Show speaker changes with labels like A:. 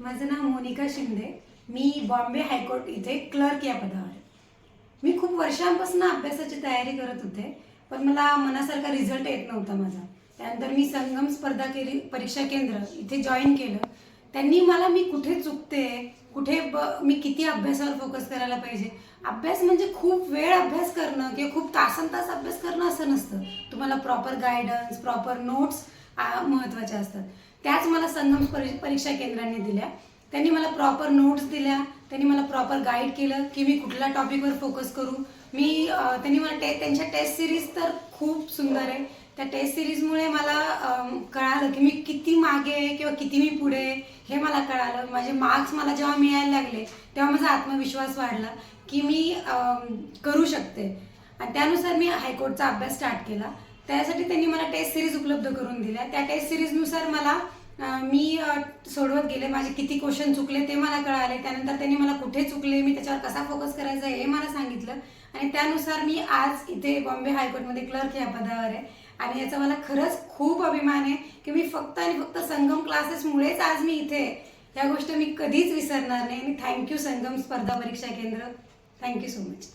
A: माझं नाव मोनिका शिंदे. मी बॉम्बे हायकोर्ट इथे क्लर्क या पदावर आहे. मी खूप वर्षांपासून अभ्यासाची तयारी करत होते, पण मला मनासारखा रिझल्ट येत नव्हता माझा. त्यानंतर मी संगम स्पर्धा परीक्षा केंद्र इथे जॉईन केलं. त्यांनी मला मी कुठे चुकते, मी किती अभ्यासावर फोकस करायला पाहिजे. अभ्यास म्हणजे खूप वेळ अभ्यास करणं किंवा खूप तासनतास अभ्यास करणं असं नसतं. तुम्हाला प्रॉपर गायडन्स, प्रॉपर नोट्स महत्त्वाच्या असतात. त्याच मला संगम परीक्षा केंद्रांनी दिल्या. त्यांनी मला प्रॉपर नोट्स दिल्या, त्यांनी मला प्रॉपर गाईड केलं की मी कुठल्या टॉपिकवर फोकस करू. त्यांनी मला त्यांच्या टेस्ट सिरीज तर खूप सुंदर आहे. त्या टेस्ट सिरीजमुळे मला कळालं की मी किती मागे आहे किंवा किती मी पुढे आहे हे मला कळालं. माझे मार्क्स मला जेव्हा मिळायला लागले तेव्हा माझा आत्मविश्वास वाढला की मी करू शकते. आणि त्यानुसार मी हायकोर्टचा अभ्यास स्टार्ट केला. त्यासाठी त्यांनी मला टेस्ट सिरीज उपलब्ध करून दिल्या. त्या टेस्ट सिरीजनुसार मी सोडवत गेले. माझे किती क्वेश्चन चुकले ते मला कळाले. त्यानंतर त्यांनी मला कुठे चुकले, मी त्याच्यावर कसा फोकस करायचा हे मला सांगितलं. आणि त्यानुसार मी आज इथे बॉम्बे हायकोर्टमध्ये क्लर्क या पदावर आहे. आणि याचा मला खरंच खूप अभिमान आहे की मी फक्त आणि फक्त संगम क्लासेसमुळेच आज मी इथे. या गोष्ट मी कधीच विसरणार नाही. आणि थँक्यू संगम स्पर्धा परीक्षा केंद्र. Thank you so much.